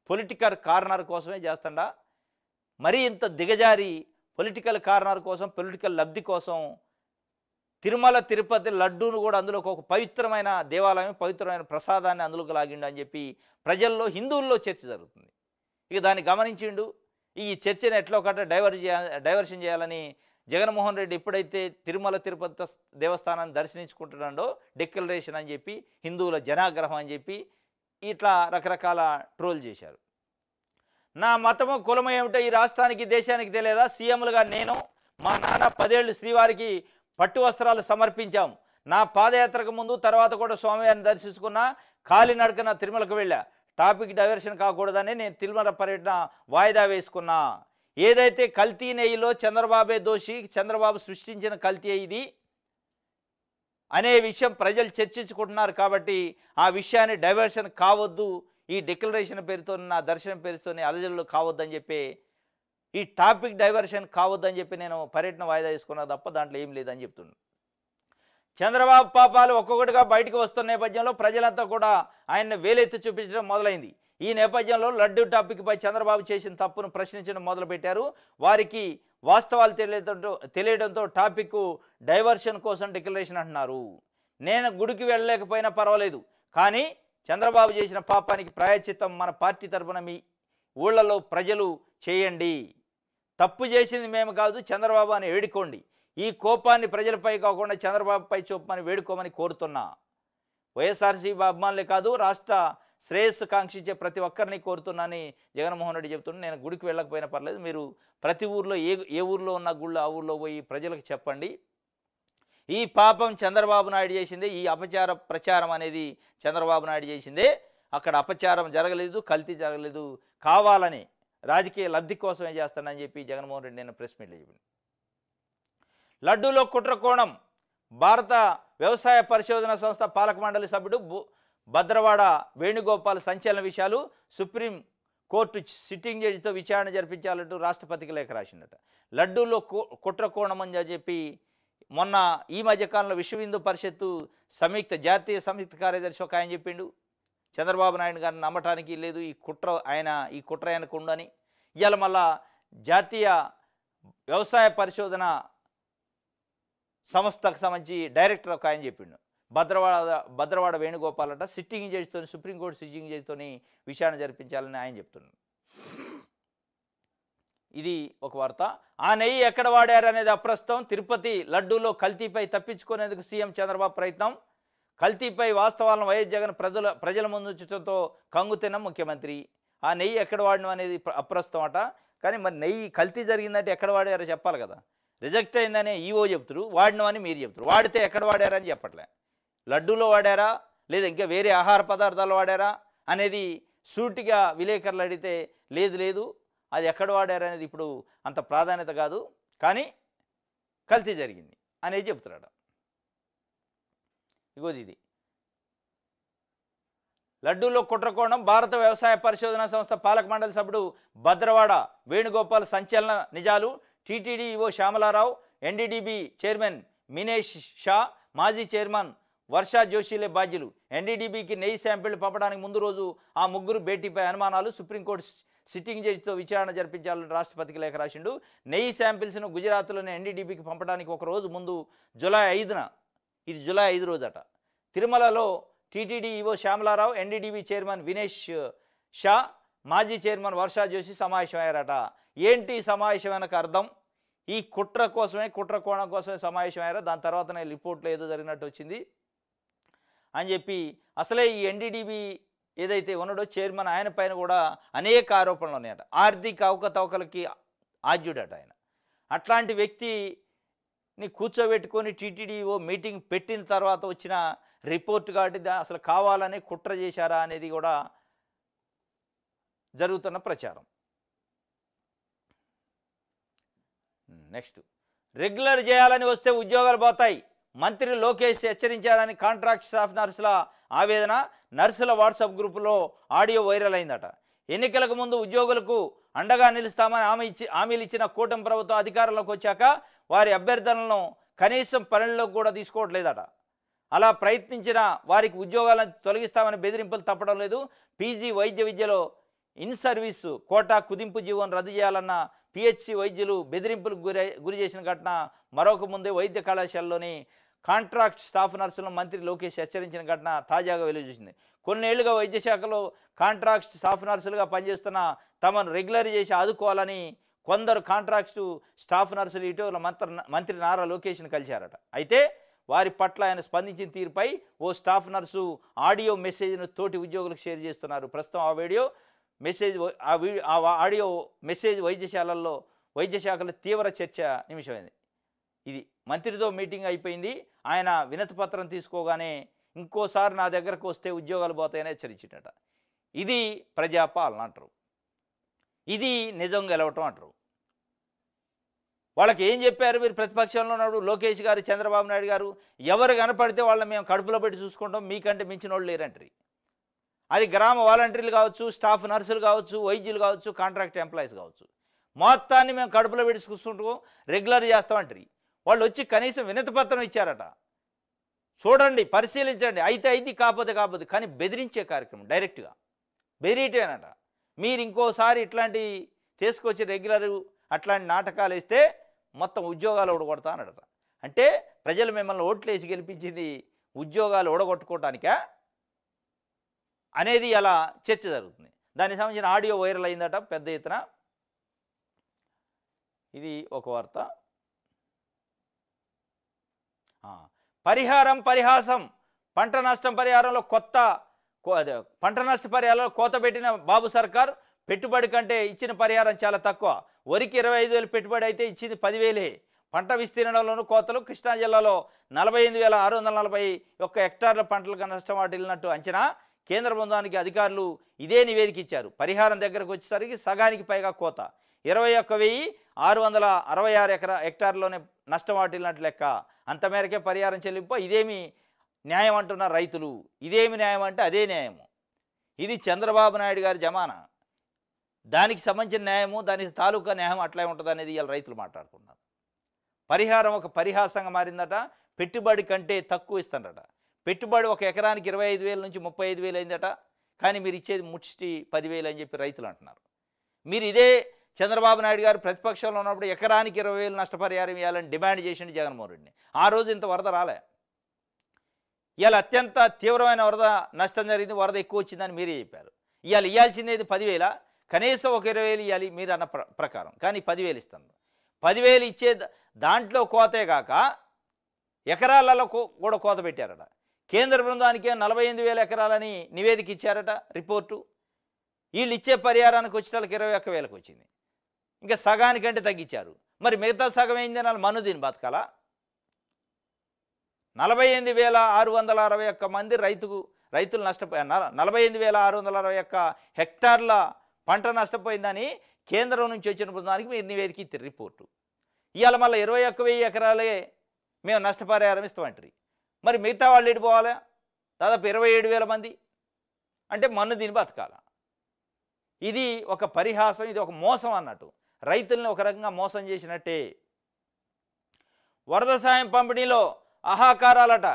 పొలిటికల్ కార్నర్ కోసమే చేస్తాడా? మరీ ఇంత దిగజారి పొలిటికల్ కార్నర్ కోసం, పొలిటికల్ లబ్ధి కోసం తిరుమల తిరుపతి లడ్డూను కూడా అందులో ఒక పవిత్రమైన దేవాలయం, పవిత్రమైన ప్రసాదాన్ని అందులోకి లాగిండు అని చెప్పి ప్రజల్లో, హిందువుల్లో చర్చ జరుగుతుంది. ఇక దాన్ని గమనించిండు. ఈ చర్చను ఎట్లా ఒకట డైవర్షన్ చేయాలని జగన్మోహన్ రెడ్డి ఎప్పుడైతే తిరుమల తిరుపతి దేవస్థానాన్ని దర్శించుకుంటున్నాడో డిక్లరేషన్ అని చెప్పి, హిందువుల జనాగ్రహం అని చెప్పి ఇట్లా రకరకాల ట్రోల్ చేశారు. నా మతము కులము ఏమిటో ఈ రాష్ట్రానికి, దేశానికి తెలియదా? సీఎంలుగా నేను, మా నాన్న 10 ఏళ్ళు శ్రీవారికి పట్టు వస్త్రాలు సమర్పించాం. నా పాదయాత్రకు ముందు తర్వాత కూడా స్వామివారిని దర్శించుకున్నా, కాలినడకన తిరుమలకు వెళ్ళా. టాపిక్ డైవర్షన్ కాకూడదని నేను తిరుమల పర్యటన వాయిదా వేసుకున్నా. ఏదైతే కల్తీ నెయ్యిలో చంద్రబాబే దోషి, చంద్రబాబు సృష్టించిన కల్తీ ఇది అనే విషయం ప్రజలు చర్చించుకుంటున్నారు కాబట్టి ఆ విషయాన్ని డైవర్షన్ కావద్దు, ఈ డిక్లరేషన్ పేరుతో నా దర్శనం పేరుతోనే అలజడులు కావద్దని చెప్పి, ఈ టాపిక్ డైవర్షన్ కావద్దని చెప్పి నేను పర్యటన వాయిదా వేసుకున్నా తప్ప దాంట్లో ఏం లేదని చెప్తున్నాను. చంద్రబాబు పాపాలు ఒక్కొక్కటిగా బయటకు వస్తున్న నేపథ్యంలో ప్రజలంతా కూడా ఆయన్ని వేలెత్తి చూపించడం మొదలైంది. ఈ నేపథ్యంలో లడ్డూ టాపిక్పై చంద్రబాబు చేసిన తప్పును ప్రశ్నించడం మొదలుపెట్టారు. వారికి వాస్తవాలు తెలియడంతో టాపిక్ డైవర్షన్ కోసం డిక్లరేషన్ అంటున్నారు. నేను గుడికి వెళ్ళలేకపోయినా పర్వాలేదు, కానీ చంద్రబాబు చేసిన పాపానికి ప్రాయశ్చిత్తం మన పార్టీ తరఫున మీ ఊళ్ళలో ప్రజలు చేయండి. తప్పు చేసింది మేము కాదు, చంద్రబాబు అని వేడుకోండి. ఈ కోపాన్ని ప్రజలపై కాకుండా చంద్రబాబుపై చూపమని వేడుకోమని కోరుతున్నా. వైఎస్ఆర్సీపీ అభిమానులే కాదు, రాష్ట్ర శ్రేయస్సు కాంక్షించే ప్రతి ఒక్కరిని కోరుతున్నానని జగన్మోహన్ రెడ్డి చెప్తున్నాను. నేను గుడికి వెళ్ళకపోయినా పర్లేదు, మీరు ప్రతి ఊర్లో ఏ ఊర్లో ఉన్న గుళ్ళు ఆ ఊర్లో పోయి ప్రజలకు చెప్పండి. ఈ పాపం చంద్రబాబు నాయుడు చేసిందే, ఈ అపచార ప్రచారం అనేది చంద్రబాబు నాయుడు చేసిందే. అక్కడ అపచారం జరగలేదు, కల్తీ జరగలేదు, కావాలని రాజకీయ లబ్ధి కోసమే చేస్తానని చెప్పి జగన్మోహన్ రెడ్డి నేను ప్రెస్ మీట్లో చెప్పింది. లడ్డూలో కుట్ర కోణం. భారత వ్యవసాయ పరిశోధన సంస్థ పాలక మండలి సభ్యుడు భద్రవాడ వేణుగోపాల్ సంచలన విషయాలు. సుప్రీం కోర్టు సిట్టింగ్ జడ్జితో విచారణ జరిపించాలంటూ రాష్ట్రపతికి లేఖ రాసిందట. లడ్డూలో కుట్ర కోణం అని చెప్పి మొన్న ఈ మధ్యకాలంలో విశ్వ హిందూ పరిషత్తు జాతీయ సంయుక్త కార్యదర్శి ఒక ఆయన చెప్పిండు, చంద్రబాబు నాయుడు గారిని నమ్మటానికి లేదు, ఈ కుట్ర ఆయనకు ఉండని. ఇవాళ మళ్ళా జాతీయ వ్యవసాయ పరిశోధన సంస్థకు సంబంధించి డైరెక్టర్ ఒక ఆయన చెప్పిండు, భద్రవాడ వేణుగోపాల్ అంట సిట్టింగ్ జడ్జితో, సుప్రీంకోర్టు సిట్టింగ్ జడ్జితో విచారణ జరిపించాలని ఆయన చెప్తున్నాడు. ఇది ఒక వార్త. ఆ నెయ్యి ఎక్కడ వాడారనేది అప్రస్తుతం. తిరుపతి లడ్డూలో కల్తీపై తప్పించుకునేందుకు సీఎం చంద్రబాబు ప్రయత్నం. కల్తీపై వాస్తవాలను వైఎస్ జగన్ ప్రజల ముందు ఉంచడంతో కంగుతిన్న ముఖ్యమంత్రి. ఆ నెయ్యి ఎక్కడ వాడడం అనేది అప్రస్తుతం అట. కానీ మరి నెయ్యి కల్తీ జరిగిందంటే ఎక్కడ వాడారో చెప్పాలి కదా. రిజెక్ట్ అయిందనే ఈవో చెప్తారు, వాడినమని మీరు చెప్తారు. వాడితే ఎక్కడ వాడారని చెప్పట్లే. లడ్డూలో వాడారా లేదా ఇంకా వేరే ఆహార పదార్థాలు వాడారా అనేది సూటిగా విలేకరులు అడిగితే లేదు అది ఎక్కడ వాడారనేది ఇప్పుడు అంత ప్రాధాన్యత కాదు, కానీ కల్తీ జరిగింది అనేది చెప్తున్నాడు. ఇగోది ఇది లడ్డూలో కుట్రకోణం. భారత వ్యవసాయ పరిశోధన సంస్థ పాలక మండలి సభ్యుడు భద్రవాడ వేణుగోపాల్ సంచలన నిజాలు. TTD EO Syamala Rao, NDDB chairman Minesh Shah, మాజీ చైర్మన్ వర్షా జోషిలే బాధ్యులు. ఎన్డీడీబీకి నెయ్యి శాంపిళ్లు పంపడానికి ముందు రోజు ఆ ముగ్గురు భేటీపై అనుమానాలు. సుప్రీంకోర్టు సిట్టింగ్ జడ్జితో విచారణ జరిపించాలని రాష్ట్రపతికి లేఖ రాసిండు. నెయ్యి శాంపిల్స్ను గుజరాత్లోని ఎన్డీడీబీకి పంపడానికి ఒక రోజు ముందు జూలై 5న, ఇది జూలై 5 రోజట, తిరుమలలో TTD EO Syamala Rao, NDDB chairman Vinesh Shah, మాజీ చైర్మన్ వర్షా జోషి సమావేశమయ్యారట. ఏంటి సమావేశం వెనక అర్థం? ఈ కుట్ర కోణం కోసమే సమావేశమయ్యారా, దాని తర్వాతనే రిపోర్ట్లో ఏదో జరిగినట్టు వచ్చింది అని చెప్పి. అసలే ఈ ఎన్డీడీబీ ఏదైతే ఉన్నాడో చైర్మన్, ఆయన పైన కూడా అనేక ఆరోపణలు ఉన్నాయట. ఆర్థిక అవకతవకలకి ఆద్యుడట ఆయన. అట్లాంటి వ్యక్తిని కూర్చోబెట్టుకొని టీటీడీఓ మీటింగ్ పెట్టిన తర్వాత వచ్చిన రిపోర్ట్ కాబట్టి అసలు కావాలని కుట్ర చేశారా అనేది కూడా జరుగుతున్న ప్రచారం. నెక్స్ట్, రెగ్యులర్ చేయాలని వస్తే ఉద్యోగాలు పోతాయి. మంత్రి లోకేష్ హెచ్చరించారని కాంట్రాక్ట్ స్టాఫ్ నర్సుల ఆవేదన. నర్సుల వాట్సాప్ గ్రూపులో ఆడియో వైరల్ అయిందట. ఎన్నికలకు ముందు ఉద్యోగులకు అండగా నిలుస్తామని హామీలు ఇచ్చిన కూటమి ప్రభుత్వం అధికారంలోకి వచ్చాక వారి అభ్యర్థనలను కనీసం పనుల్లోకి కూడా తీసుకోవట్లేదట. అలా ప్రయత్నించిన వారికి ఉద్యోగాలను తొలగిస్తామని బెదిరింపులు తప్పడం లేదు. పీజీ వైద్య విద్యలో ఇన్ సర్వీసు కోటా కుదింపు జీవోను రద్దు చేయాలన్న పిహెచ్సి వైద్యులు బెదిరింపులకు గురి చేసిన ఘటన మరొక ముందే వైద్య కళాశాలలోని కాంట్రాక్ట్ స్టాఫ్ నర్సులను మంత్రి లోకేష్ హెచ్చరించిన ఘటన తాజాగా వెలువచ్చింది. కొన్నేళ్లుగా వైద్య శాఖలో కాంట్రాక్ట్ స్టాఫ్ నర్సులుగా పనిచేస్తున్న తమను రెగ్యులర్ చేసి ఆదుకోవాలని కొందరు కాంట్రాక్ట్ స్టాఫ్ నర్సులు ఇటీవల మంత్రి నారా లోకేష్ను కలిశారట. అయితే వారి పట్ల ఆయన స్పందించిన తీరుపై ఓ స్టాఫ్ నర్సు ఆడియో మెసేజ్ను తోటి ఉద్యోగులకు షేర్ చేస్తున్నారు. ప్రస్తుతం ఆ ఆడియో మెసేజ్ వైద్య శాఖలో తీవ్ర చర్చ నిమిషమైంది. ఇది మంత్రితో మీటింగ్ అయిపోయింది. ఆయన వినతి పత్రం తీసుకోగానే ఇంకోసారి నా దగ్గరకు వస్తే ఉద్యోగాలు పోతాయని హెచ్చరించిందట. ఇది ప్రజాపాలన అంటారు. ఇది నిజం గెలవటం అంటారు. వాళ్ళకి ఏం చెప్పారు? మీరు ప్రతిపక్షంలో ఉన్నప్పుడు లోకేష్ గారు, చంద్రబాబు నాయుడు గారు ఎవరు కనపడితే వాళ్ళని మేము కడుపులో పెట్టి చూసుకుంటాం, మీకంటే మించిన వాళ్ళు లేరంటారు. అది గ్రామ వాలంటీర్లు కావచ్చు, స్టాఫ్ నర్సులు కావచ్చు, వైద్యులు కావచ్చు, కాంట్రాక్ట్ ఎంప్లాయీస్ కావచ్చు, మొత్తాన్ని మేము కడుపులో పెట్టి చూసుకుంటూ రెగ్యులర్ చేస్తామంటారు. వాళ్ళు వచ్చి కనీసం వినతి పత్రం ఇచ్చారట. చూడండి, పరిశీలించండి, అయితే అయితే కాకపోతే కాకపోతే, కానీ బెదిరించే కార్యక్రమం డైరెక్ట్గా బెదిరిటేనట. మీరు ఇంకోసారి ఇట్లాంటి తీసుకొచ్చి రెగ్యులర్ అట్లాంటి నాటకాలు వేస్తే మొత్తం ఉద్యోగాలు ఓడగొడతానడట. అంటే ప్రజలు మిమ్మల్ని ఓట్లు వేసి గెలిపించింది ఉద్యోగాలు ఓడగొట్టుకోవటానికా అనేది అలా చర్చ జరుగుతుంది. దానికి సంబంధించిన ఆడియో వైరల్ అయిందట పెద్ద ఎత్తున. ఇది ఒక వార్త. పరిహారం పరిహాసం, పంట నష్టం పరిహారంలో పంట నష్ట పరిహారంలో కోత పెట్టిన బాబు సర్కార్ పెట్టుబడి కంటే ఇచ్చిన పరిహారం చాలా తక్కువ. వరికి 25,000 పెట్టుబడి అయితే ఇచ్చింది 10,000. పంట విస్తీర్ణంలోనూ కోతలు. కృష్ణా జిల్లాలో 48,641 హెక్టార్ల పంటలకు నష్టం వాటిల్లినట్టు అంచనా. కేంద్ర బృందానికి అధికారులు ఇదే నివేదిక ఇచ్చారు. పరిహారం దగ్గరకు వచ్చేసరికి సగానికి పైగా కోత. 21,666 హెక్టార్లోనే నష్టం వాటిల్లినట్టు లెక్క. అంత మేరకే పరిహారం చెల్లింపు. ఇదేమి న్యాయం అంటున్నారు రైతులు. ఇదేమి న్యాయం అంటే అదే న్యాయము. ఇది చంద్రబాబు నాయుడు గారి జమానా. దానికి సంబంధించిన న్యాయము, దానికి తాలూకా న్యాయం అట్లే ఉంటుంది అనేది ఇలా రైతులు మాట్లాడుకున్నారు. పరిహారం ఒక పరిహాసంగా మారిందట. పెట్టుబడి కంటే తక్కువ ఇస్తారట. పెట్టుబడి ఒక ఎకరానికి 25,000 నుంచి 35,000 అయిందట. కానీ మీరు ఇచ్చేది ముష్టి 10,000 అని చెప్పి రైతులు అంటున్నారు. మీరు ఇదే చంద్రబాబు నాయుడు గారు ప్రతిపక్షంలో ఉన్నప్పుడు ఎకరానికి 20,000 నష్టపరిహారం ఇవ్వాలని డిమాండ్ చేసింది జగన్మోహన్ రెడ్డిని. ఆ రోజు ఇంత వరద రాలే. ఇవాళ అత్యంత తీవ్రమైన వరద నష్టం జరిగింది, వరద ఎక్కువ వచ్చిందని మీరే చెప్పారు. ఇవాళ ఇవ్వాల్సింది 10,000, కనీసం ఒక 20,000 ఇవ్వాలి మీరు అన్న ప్రకారం. కానీ 10,000 ఇస్తాను. 10,000 ఇచ్చే దాంట్లో కోతే కాక ఎకరాలలో కూడా కోత పెట్టారట. కేంద్ర బృందానికి 48,000 ఎకరాలని నివేదిక ఇచ్చారట రిపోర్టు. వీళ్ళు ఇచ్చే పరిహారానికి వచ్చేటోళ్ళకి 21,000కి వచ్చింది. ఇంకా సగానికంటే తగ్గించారు. మరి మిగతా సగం ఏంది? మన్ను దీన్ని బతకాలా? 48,661 మంది రైతులు నష్టపోయారు. 48,661 హెక్టార్ల పంట నష్టపోయిందని కేంద్రం నుంచి వచ్చిన బృందానికి మీరు నివేదిక ఇచ్చారు రిపోర్టు. ఇవాళ మళ్ళీ 21,000 ఎకరాలే మేము నష్టపరిహారం ఇస్తామంటారు. మరి మిగతా వాళ్ళు ఎడిపోవాలా? దాదాపు 27,000 మంది. అంటే మన్ను దీన్ని బతకాల. ఇది ఒక పరిహాసం, ఇది ఒక మోసం అన్నట్టు. రైతుల్ని ఒక రకంగా మోసం చేసినట్టే. వరద సాయం పంపిణీలో ఆహాకారాలట.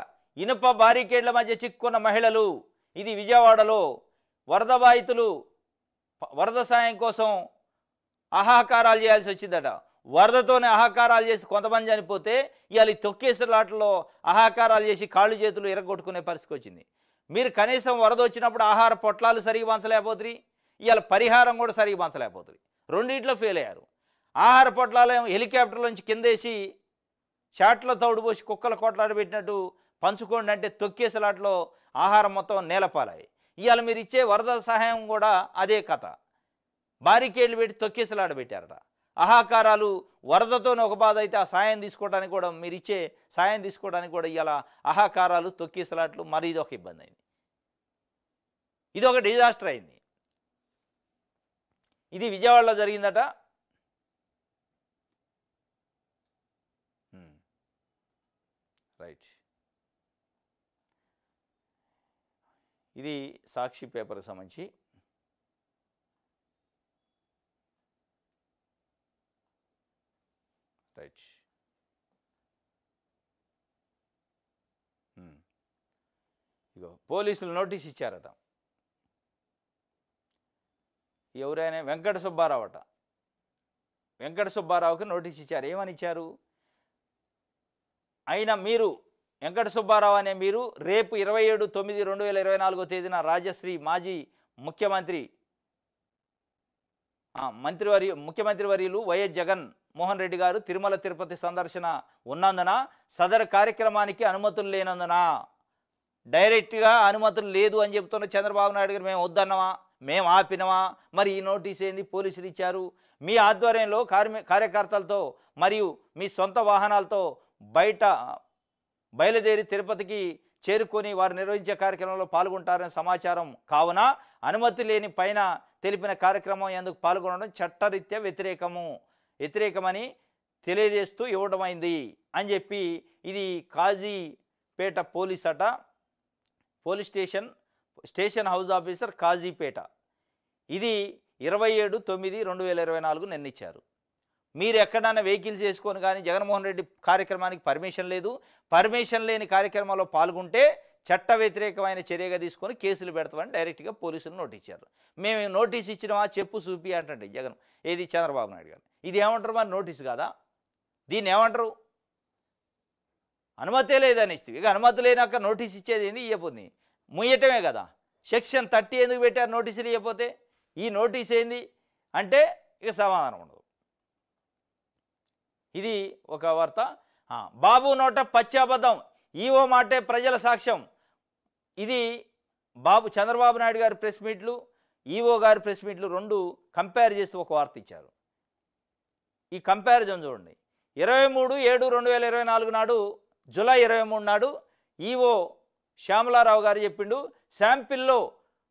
ఇనుప బారికేడ్ల మధ్య చిక్కుకున్న మహిళలు. ఇది విజయవాడలో వరద బాధితులు వరద సాయం కోసం ఆహాకారాలు చేయాల్సి వచ్చిందట. వరదతోనే ఆహాకారాలు చేసి కొంతమంది చనిపోతే ఇవాళ తొక్కేసలాటలో ఆహాకారాలు చేసి కాళ్ళు చేతులు ఎరగొట్టుకునే పరిస్థితి వచ్చింది. మీరు కనీసం వరద వచ్చినప్పుడు ఆహార పొట్లాలు సరిగ్గా పంచలేకపోతుంది, ఇవాళ పరిహారం కూడా సరిగ్గా పంచలేకపోతుంది. రెండింటిలో ఫెయిల్ అయ్యారు. ఆహార పొట్లాలు హెలికాప్టర్లోంచి కిందేసి షాట్లో తౌడుపోసి కుక్కల కొట్లాట పెట్టినట్టు పంచుకోండి అంటే తొక్కేసలాట్లో ఆహారం మొత్తం నేలపాలాయి. ఇవాళ మీరు ఇచ్చే వరద సహాయం కూడా అదే కథ. బారికేడ్లు పెట్టి తొక్కేసలాట పెట్టారట. ఆహాకారాలు వరదతోనే ఒక బాధ అయితే ఆ సాయం తీసుకోవడానికి కూడా మీరు ఇచ్చే సాయం తీసుకోవడానికి కూడా ఇవాళ ఆహాకారాలు తొక్కేసలాట్లు మరి ఇది ఒక ఇబ్బంది అయింది. ఇది ఒక డిజాస్టర్ అయింది. ఇది విజయవాడలో జరిగిందట. రైట్. ఇది సాక్షి పేపర్కి సంబంధించి. రైట్. ఇగో పోలీసులు నోటీస్ ఇచ్చారట. ఎవరైనా వెంకట సుబ్బారావు అట. వెంకట సుబ్బారావుకి నోటీస్ ఇచ్చారు. ఏమని ఇచ్చారు? అయినా మీరు వెంకట సుబ్బారావు అనే మీరు రేపు 27/9/2024 తేదీన రాజశ్రీ మాజీ ముఖ్యమంత్రి వర్యులు వైఎస్ జగన్ మోహన్ రెడ్డి గారు తిరుమల తిరుపతి సందర్శన ఉన్నందున సదరు కార్యక్రమానికి అనుమతులు లేనందున డైరెక్ట్గా అనుమతులు లేదు అని చెప్తున్న చంద్రబాబు నాయుడు గారు మేము వద్దన్నమా, మేము ఆపినమా? మరి ఈ నోటీస్ ఏంది పోలీసులు ఇచ్చారు? మీ ఆధ్వర్యంలో కార్యకర్తలతో మరియు మీ సొంత వాహనాలతో బయలుదేరి తిరుపతికి చేరుకొని వారు నిర్వహించే కార్యక్రమంలో పాల్గొంటారని సమాచారం కావున అనుమతి లేని పైన తెలిపిన కార్యక్రమం ఎందుకు పాల్గొనడం చట్టరీత్యా వ్యతిరేకమని తెలియజేస్తూ ఇవ్వడమైంది అని చెప్పి ఇది Kazipet police station house officer Kazipet ఇది 27/9/2024 నిర్ణయించారు. మీరు ఎక్కడైనా వెహికల్స్ వేసుకొని కానీ జగన్మోహన్ రెడ్డి కార్యక్రమానికి పర్మిషన్ లేదు, పర్మిషన్ లేని కార్యక్రమంలో పాల్గొంటే చట్ట వ్యతిరేకమైన చర్యగా తీసుకొని కేసులు పెడతామని డైరెక్ట్గా పోలీసులు నోటీస్ ఇచ్చారు. మేము నోటీస్ ఇచ్చినామా చెప్పు చూపి అంటే జగన్ ఏది చంద్రబాబు నాయుడు గారు ఇది ఏమంటారు మరి నోటీస్ కాదా? దీన్ని ఏమంటారు? అనుమతే లేదని ఇస్తే ఇక అనుమతి లేనాక నోటీస్ ఇచ్చేది ఏంది? ఇవ్వపోతుంది ముయ్యటమే కదా. సెక్షన్ 30 ఎందుకు పెట్టారు నోటీసులు ఇవ్వకపోతే? ఈ నోటీస్ ఏంది అంటే ఇక సమాధానం ఉండదు. ఇది ఒక వార్త. బాబు నోట పచ్చాబద్ధం, ఈవో మాటే ప్రజల సాక్ష్యం. ఇది చంద్రబాబు నాయుడు గారి ప్రెస్ మీట్లు, ఈవో గారి ప్రెస్ మీట్లు రెండు కంపేర్ చేస్తూ ఒక వార్త ఇచ్చారు. ఈ కంపారిజన్ చూడండి. 23/7/2024 నాడు జూలై 23 నాడు ఈవో శ్యామలారావు గారు చెప్పిండు శాంపిల్లో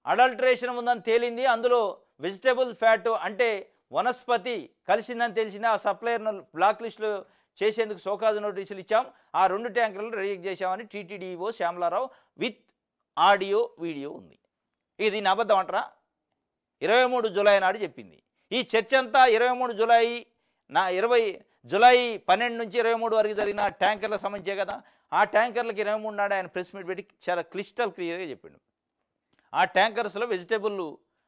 అడల్టరేషన్ ఉందని తేలింది, అందులో వెజిటబుల్ ఫ్యాట్ అంటే వనస్పతి కలిసిందని తెలిసింది. ఆ సప్లయర్ను బ్లాక్ లిస్టులో చేసేందుకు సోకాజు నోటీసులు ఇచ్చాం, ఆ 2 ట్యాంకర్లు రిజెక్ట్ చేశామని TTD EO Shyamala Rao with audio video ఉంది. ఇక దీన్ని అబద్ధం అంటారా? 23 జూలై నాడు చెప్పింది. ఈ చర్చ అంతా 23 జూలై 12 నుంచి 23 వరకు జరిగిన ట్యాంకర్లకు సంబంధించే కదా. ఆ ట్యాంకర్లకు 23 నాడు ఆయన ప్రెస్ మీట్ పెట్టి చాలా క్లియర్గా చెప్పిండు. ఆ ట్యాంకర్స్లో వెజిటబుల్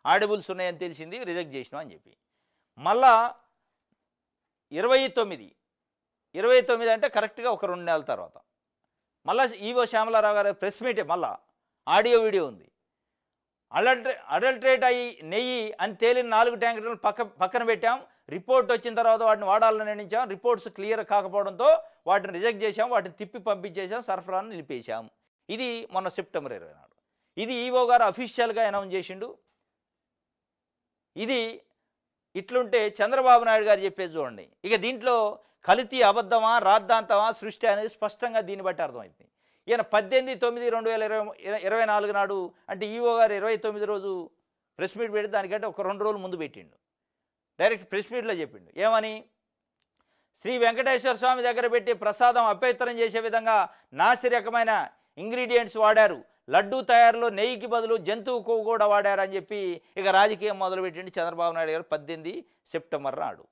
ఆడిబుల్స్ ఉన్నాయని తెలిసింది, రిజెక్ట్ చేసినాం అని చెప్పి. మళ్ళా 29 అంటే కరెక్ట్గా ఒక 2 నెలల తర్వాత మళ్ళీ ఈవో శ్యామలారావు గారి ప్రెస్ మీటే మళ్ళా ఆడియో వీడియో ఉంది. అడల్టరేట్ అయ్యి నెయ్యి అని తేలిన 4 ట్యాంకర్లను పక్కన పెట్టాం, రిపోర్ట్ వచ్చిన తర్వాత వాటిని వాడాలని నిర్ణయించాం, రిపోర్ట్స్ క్లియర్ కాకపోవడంతో వాటిని రిజెక్ట్ చేశాం, వాటిని తిప్పి పంపించేసాం, సరఫరాను నిలిపేశాం. ఇది మొన్న సెప్టెంబర్ 20 నాడు. ఇది ఈవో గారు అఫీషియల్గా అనౌన్స్ చేసిండు. ఇది ఇట్లుంటే చంద్రబాబు నాయుడు గారు చెప్పేది చూడండి. ఇక దీంట్లో కల్తీ అబద్ధమా రాద్ధాంతమా సృష్టి అనేది స్పష్టంగా దీన్ని బట్టి అర్థమవుతుంది. ఈయన 18/9/2024 నాడు అంటే ఈవో గారు 29 రోజు ప్రెస్ మీట్ పెట్టి దానికంటే ఒక 2 రోజులు ముందు పెట్టిండు. డైరెక్ట్ ప్రెస్ మీట్లో చెప్పిండు ఏమని, శ్రీ వెంకటేశ్వర స్వామి దగ్గర పెట్టి ప్రసాదం అపవిత్రం చేసే విధంగా నాసి రకమైన ఇంగ్రీడియంట్స్ వాడారు, లడ్డూ తయారులో నెయ్యికి బదులు జంతువు కొవ్వు కూడా వాడారని చెప్పి ఇక రాజకీయం మొదలుపెట్టిండి చంద్రబాబు నాయుడు గారు 18 సెప్టెంబర్ నాడు.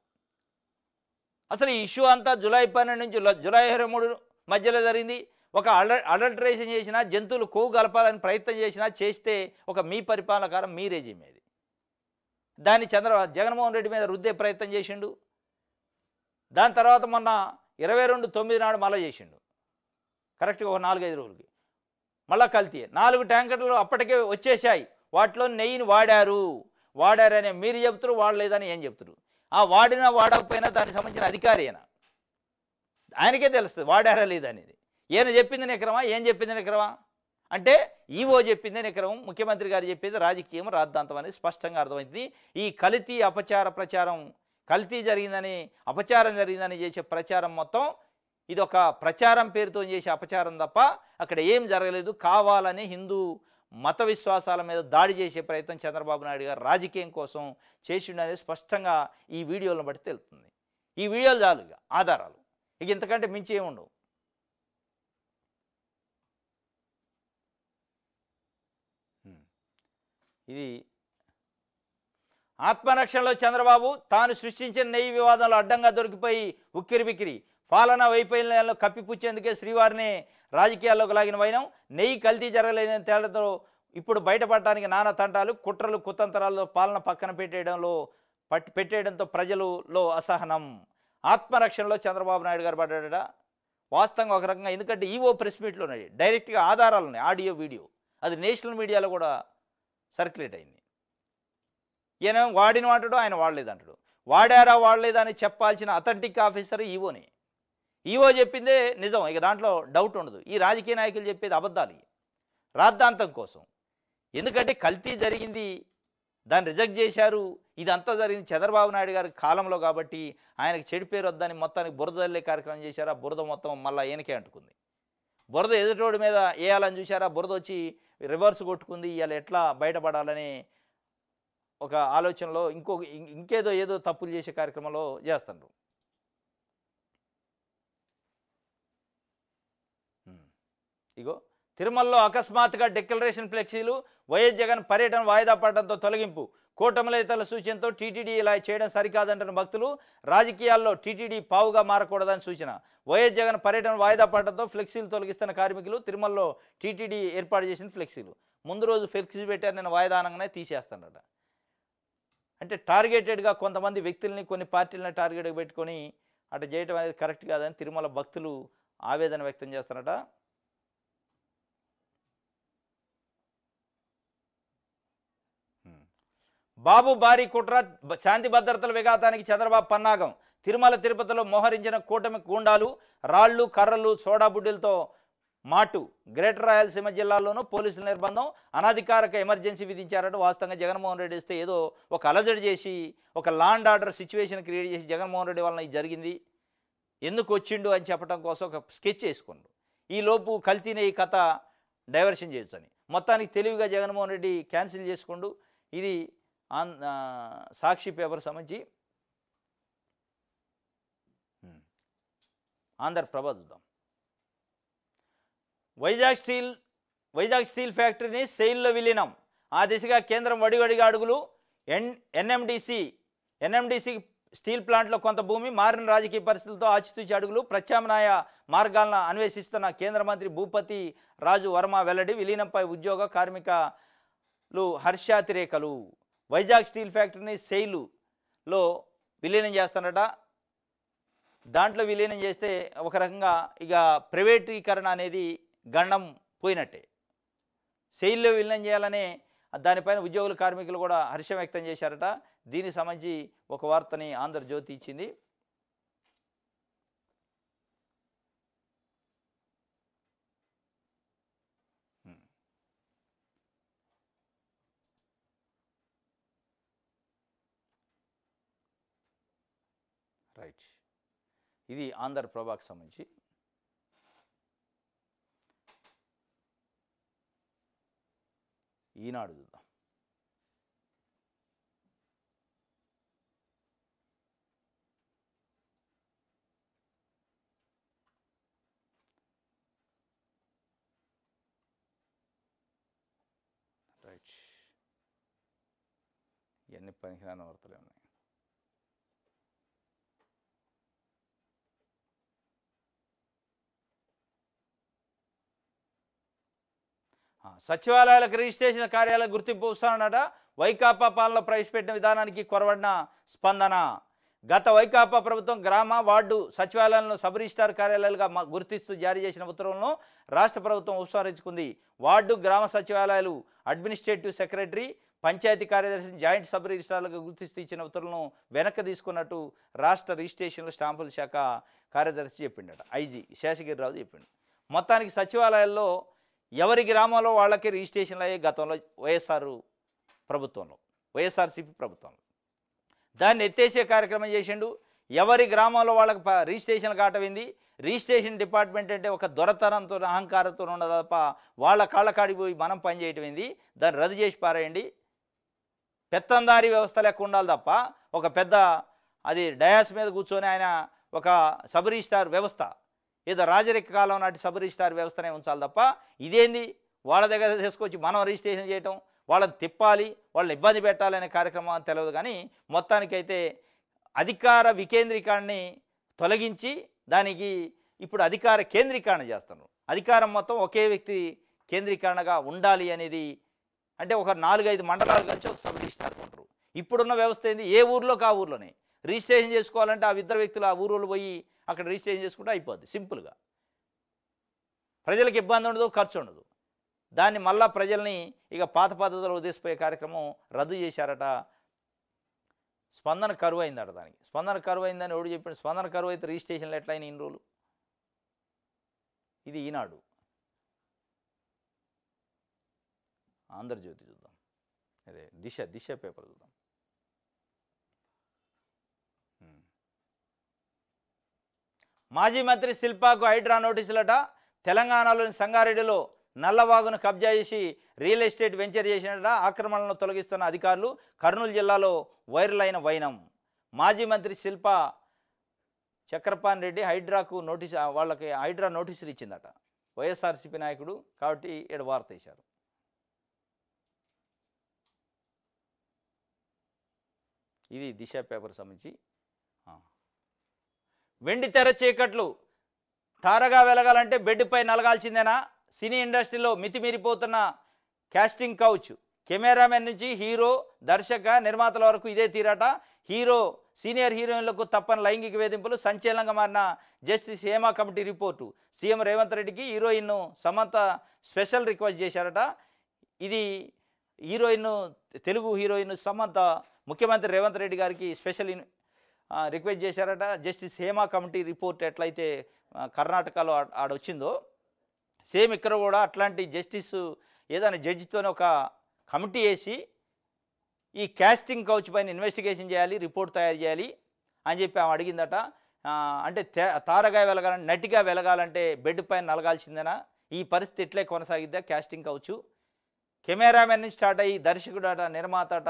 అసలు ఈ ఇష్యూ అంతా జూలై 12 నుంచి జూలై 23 మధ్యలో జరిగింది. ఒక అడల్టరేషన్ చేసినా జంతువులు కొవ్వు కలపాలని ప్రయత్నం చేస్తే ఒక మీ పరిపాలన కాలం మీ రెజిమ్ ఇది. దాన్ని జగన్మోహన్ రెడ్డి మీద రుద్దే ప్రయత్నం చేసిండు. దాని తర్వాత మొన్న 22/9 నాడు మళ్ళీ చేసిండు, కరెక్ట్గా ఒక 4-5 రోజులకి మళ్ళీ కల్తీ 4 ట్యాంకర్లు అప్పటికే వచ్చేసాయి, వాటిలో నెయ్యిని వాడారని మీరు చెప్తారు, వాడలేదని ఏం చెప్తారు? ఆ వాడినా వాడకపోయినా దానికి సంబంధించిన అధికారి ఆయనకే తెలుస్తుంది వాడారా లేదనేది. ఈయన చెప్పింది నిక్రమా, ఏం చెప్పింది నిక్రమా అంటే ఈవో చెప్పింది నిక్రమం, ముఖ్యమంత్రి గారు చెప్పేది రాజకీయం రాద్ధాంతం అనేది స్పష్టంగా అర్థమైంది. ఈ కల్తీ ప్రచారం కల్తీ జరిగిందని అపచారం జరిగిందని చేసే ప్రచారం మొత్తం ఇది ఒక ప్రచారం పేరుతో చేసే అపచారం తప్ప అక్కడ ఏం జరగలేదు. కావాలని హిందూ మత విశ్వాసాల మీద దాడి చేసే ప్రయత్నం చంద్రబాబు నాయుడు గారు రాజకీయం కోసం చేసిండనేది స్పష్టంగా ఈ వీడియోలను బట్టి తెలుస్తుంది. ఈ వీడియోలు చాలు, ఇక ఆధారాలు, ఇక ఇంతకంటే మించి ఏముండవు. ఇది ఆత్మరక్షణలో చంద్రబాబు తాను సృష్టించిన నెయ్యి వివాదంలో అడ్డంగా దొరికిపోయి ఉక్కిరిబిక్కిరి, పాలనా వైఫల్యాలను కప్పిపుచ్చేందుకే శ్రీవారిని రాజకీయాల్లోకి లాగిన వైనం, నెయ్యి కల్తీ జరగలేదని తేలతో ఇప్పుడు బయటపడటానికి నానా తంటాలు, కుట్రలు కుతంత్రాల్లో పాలన పక్కన పెట్టేయడంతో ప్రజలలో అసహనం. ఆత్మరక్షణలో చంద్రబాబు నాయుడు గారు పడ్డాడ వాస్తవంగా ఒక రకంగా, ఎందుకంటే ఈవో ప్రెస్ మీట్లో ఉన్నాయి, డైరెక్ట్గా ఆధారాలు ఉన్నాయి, ఆడియో వీడియో, అది నేషనల్ మీడియాలో కూడా సర్క్యులేట్ అయింది. ఈయన వాడిన అంటాడు, ఆయన వాడలేదంటాడు. వాడారా వాడలేదా అని చెప్పాల్సిన అథెంటిక్ ఆఫీసర్ ఈవోనే. ఈవో చెప్పిందే నిజం, ఇక దాంట్లో డౌట్ ఉండదు. ఈ రాజకీయ నాయకులు చెప్పేది అబద్ధాలు, రాద్ధాంతం కోసం. ఎందుకంటే కల్తీ జరిగింది, దాన్ని రిజెక్ట్ చేశారు, ఇదంతా జరిగింది చంద్రబాబు నాయుడు గారి కాలంలో కాబట్టి ఆయనకు చెడు పేరు వద్దని మొత్తానికి బురద జల్లే కార్యక్రమం చేశారు. ఆ బురద మొత్తం మళ్ళీ ఈయనకే అంటుకుంది. బురద ఎదుటోడి మీద వేయాలని చూసారా, బురద వచ్చి రివర్స్ కొట్టుకుంది, ఇవాళ ఎట్లా బయటపడాలని ఒక ఆలోచనలో ఇంకేదో ఏదో తప్పులు చేసే కార్యక్రమంలో చేస్తున్నారు. ఇగో తిరుమలలో అకస్మాత్తుగా డిక్లరేషన్ ఫ్లెక్సీలు, వైఎస్ జగన్ పర్యటన వాయిదా పడడంతో తొలగింపు, కూటమినేతల సూచనతో టీటీడీ ఇలా చేయడం సరికాదంటున్న భక్తులు, రాజకీయాల్లో టీటీడీ పావుగా మారకూడదని సూచన. వైఎస్ జగన్ పర్యటన వాయిదా పడడంతో ఫ్లెక్సీలు తొలగిస్తున్న కార్మికులు, తిరుమలలో టీటీడీ ఏర్పాటు చేసిన ఫ్లెక్సీలు ముందు రోజు ఫ్లెక్సీ పెట్టారు, నేను వాయిదా అనగానే తీసేస్తానట. అంటే టార్గెటెడ్గా కొంతమంది వ్యక్తుల్ని, కొన్ని పార్టీలను టార్గెట్గా పెట్టుకొని అటు చేయడం అనేది కరెక్ట్ కాదని తిరుమల భక్తులు ఆవేదన వ్యక్తం చేస్తారట. బాబు భారీ కుట్ర, శాంతి భద్రతల విఘాతానికి చంద్రబాబు పన్నాగం. తిరుమల తిరుపతిలో మోహరించిన కూటమి గూండాలు రాళ్లు కర్రలు సోడా బుడ్డిలతో మాటు. గ్రేటర్ రాయలసీమ జిల్లాల్లోనూ పోలీసుల నిర్బంధం, అనధికారిక ఎమర్జెన్సీ విధించారంటూ వాస్తవంగా జగన్మోహన్ రెడ్డి ఇస్తే ఏదో ఒక అలజడి చేసి ఒక law and order situation create చేసి జగన్మోహన్ రెడ్డి వలన ఇది జరిగింది, ఎందుకు వచ్చిండు అని చెప్పడం కోసం ఒక స్కెచ్ వేసుకుండు. ఈలోపు కల్తీనే ఈ కథ డైవర్షన్ చేయొచ్చని మొత్తానికి తెలివిగా జగన్మోహన్ రెడ్డి క్యాన్సిల్ చేసుకుండు. ఇది సాక్షి పేపర్ సంబంధించి ఆంధ్రప్రభ చూద్దాం. వైజాగ్ స్టీల్ ఫ్యాక్టరీని సెయిల్లో విలీనం, ఆ దిశగా కేంద్రం వడివడిగా అడుగులు. ఎన్ఎండిసి స్టీల్ ప్లాంట్లో కొంత భూమి, మారిన రాజకీయ పరిస్థితులతో ఆచితూచి అడుగులు. ప్రత్యామ్నాయ మార్గాలను అన్వేషిస్తున్న కేంద్ర మంత్రి భూపతి రాజు వర్మ వెల్లడి. విలీనంపై ఉద్యోగ కార్మికులు హర్షాతిరేకలు. వైజాగ్ స్టీల్ ఫ్యాక్టరీని సెయిలులో విలీనం చేస్తానట. దాంట్లో విలీనం చేస్తే ఒక రకంగా ఇక ప్రైవేటీకరణ అనేది గండం పోయినట్టే. సెయిల్లో విలీనం చేయాలనే దానిపైన ఉద్యోగుల కార్మికులు కూడా హర్షం వ్యక్తం చేశారట. దీనికి సంబంధించి ఒక వార్తని ఆంధ్రజ్యోతి ఇచ్చింది. రైట్, ఇది ఆంధ్రప్రభకు సంబంధించి. ఈనాడు చూద్దాం. రైట్, ఇవన్నీ పనికిరాని వార్తలే ఉన్నాయి. సచివాలయాలకు రిజిస్ట్రేషన్ కార్యాలయ గుర్తింపు వస్తానట. వైకాపా పాలనలో ప్రవేశపెట్టిన విధానానికి కొరవడిన స్పందన. గత వైకాపా ప్రభుత్వం గ్రామ వార్డు సచివాలయాలను సబ్ రిజిస్ట్రార్ కార్యాలయాలుగా గుర్తిస్తూ జారీ చేసిన ఉత్తర్వులను రాష్ట్ర ప్రభుత్వం ఉపసంహరించుకుంది. వార్డు గ్రామ సచివాలయాలు అడ్మినిస్ట్రేటివ్ సెక్రటరీ, పంచాయతీ కార్యదర్శిని జాయింట్ సబ్ రిజిస్ట్రార్లుగా గుర్తిస్తూ ఇచ్చిన ఉత్తర్వులను వెనక్కి తీసుకున్నట్టు రాష్ట్ర రిజిస్ట్రేషన్లు స్టాంపుల శాఖ కార్యదర్శి చెప్పిండట. ఐజీ శేషగిరిరావు చెప్పిండు. మొత్తానికి సచివాలయాల్లో ఎవరి గ్రామంలో వాళ్ళకి రిజిస్ట్రేషన్లు అయ్యే గతంలో వైఎస్ఆర్సీపీ ప్రభుత్వంలో దాన్ని ఎత్తేసే కార్యక్రమం చేసిండు. ఎవరి గ్రామంలో వాళ్ళకి రిజిస్ట్రేషన్ కాటవింది. రిజిస్ట్రేషన్ డిపార్ట్మెంట్ అంటే ఒక దొరతనంతో అహంకారంతో ఉండదు తప్ప వాళ్ళ కాళ్ళకాడికి పోయి మనం పనిచేయటమైంది. దాన్ని రద్దు చేసి పారేయండి. పెత్తందారీ వ్యవస్థ లెక్క ఉండాలి తప్ప ఒక పెద్ద అది డయాస్ మీద కూర్చొని ఆయన ఒక సబ్ రిజిస్ట్రార్ వ్యవస్థ ఏదో రాజరిక కాలం నాటి సబ్ రిజిస్ట్రార్ వ్యవస్థనే ఉంచాలి తప్ప ఇదేంది వాళ్ళ దగ్గర తీసుకొచ్చి మనం రిజిస్ట్రేషన్ చేయటం, వాళ్ళని తిప్పాలి, వాళ్ళని ఇబ్బంది పెట్టాలనే కార్యక్రమం తెలియదు. కానీ మొత్తానికైతే అధికార వికేంద్రీకరణని తొలగించి దానికి ఇప్పుడు అధికార కేంద్రీకరణ చేస్తున్నారు. అధికారం మొత్తం ఒకే వ్యక్తి కేంద్రీకరణగా ఉండాలి అనేది. అంటే ఒక 4-5 మండలాలు కలిసి ఒక సబ్ రిజిస్ట్రార్ ఉంటారు. ఇప్పుడున్న వ్యవస్థ ఏంది, ఏ ఊర్లోకి ఆ ఊర్లోనే రిజిస్ట్రేషన్ చేసుకోవాలంటే ఆ ఇద్దరు వ్యక్తులు ఆ ఊరు పోయి అక్కడ రిజిస్ట్రేషన్ చేసుకుంటే అయిపోద్ది సింపుల్గా. ప్రజలకు ఇబ్బంది ఉండదు, ఖర్చు ఉండదు. దాన్ని మళ్ళా ప్రజల్ని ఇక పాత పద్ధతిలో ఉదేశిపోయే కార్యక్రమం రద్దు చేశారట. స్పందన కరువు అయిందట. దానికి స్పందన కరువు అయిందని ఎవడు చెప్పాడు? స్పందన కరువు అయితే రిజిస్ట్రేషన్లు ఎట్లయినా ఇన్ని రోజులు. ఇది ఈనాడు. ఆంధ్రజ్యోతి చూద్దాం. అదే దిశ పేపర్ చూద్దాం. మాజీ మంత్రి శిల్పాకు హైడ్రా నోటీసులట. తెలంగాణలోని సంగారెడ్డిలో నల్లవాగును కబ్జా చేసి రియల్ ఎస్టేట్ వెంచర్ చేసినట ఆక్రమణలను తొలగిస్తున్న అధికారులు. కర్నూలు జిల్లాలో వైరల్ అయిన వైనం. మాజీ మంత్రి శిల్ప చక్రపాణి రెడ్డి వాళ్ళకి హైడ్రా నోటీసులు ఇచ్చిందట. వైఎస్ఆర్సీపీ నాయకుడు కాబట్టి ఈడ వార్త వేశారు. ఇది దిశ పేపర్ సంబంధించి. వెండి తెర చీకట్లు తారగా వెలగాలంటే బెడ్పై నలగాల్సిందేనా? సినీ ఇండస్ట్రీలో మితిమీరిపోతున్న కాస్టింగ్ కౌచ్. కెమెరామెన్ నుంచి హీరో, దర్శక, నిర్మాతల వరకు ఇదే తీరాట. సీనియర్ హీరోయిన్లకు తప్పని లైంగిక వేధింపులు సంచలనంగా మారిన justice Hema committee report. CM Revanth రెడ్డికి హీరోయిన్ సమంత స్పెషల్ రిక్వెస్ట్ చేశారట. ఇది తెలుగు హీరోయిన్ సమంత ముఖ్యమంత్రి రేవంత్ రెడ్డి గారికి స్పెషల్ రిక్వెస్ట్ చేశారట. జస్టిస్ హేమా కమిటీ రిపోర్ట్ ఎట్లయితే కర్ణాటకలో ఆడొచ్చిందో సేమ్ ఇక్కడ కూడా అట్లాంటి జస్టిస్ ఏదైనా జడ్జితోనే ఒక కమిటీ వేసి ఈ కాస్టింగ్ కౌచ్ పైన ఇన్వెస్టిగేషన్ చేయాలి, రిపోర్ట్ తయారు చేయాలి అని చెప్పి ఆమె అడిగిందట. అంటే తారగా వెలగాలంటే, నటిగా వెలగాలంటే బెడ్ పైన నలగాల్సిందేనా? ఈ పరిస్థితి ఎట్లే కొనసాగిద్దా కాస్టింగ్ కౌచు? కెమెరామెన్ నుంచి స్టార్ట్ అయ్యి దర్శకుడట, నిర్మాతట,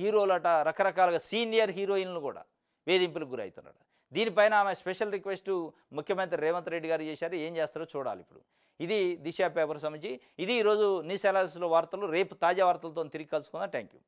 హీరోలట, రకరకాలుగా సీనియర్ హీరోయిన్లు కూడా వేధింపులకు గురవుతున్నారట. దీనిపైన ఆమె స్పెషల్ రిక్వెస్ట్ ముఖ్యమంత్రి రేవంత్ రెడ్డి గారు చేశారు. ఏం చేస్తారో చూడాలి ఇప్పుడు. ఇది దిశ పేపర్ సంబంధించి. ఇది ఈరోజు న్యూస్ అనాలిసిస్లో వార్తలు. రేపు తాజా వార్తలతో తిరిగి కలుసుకుందాం. Thank you.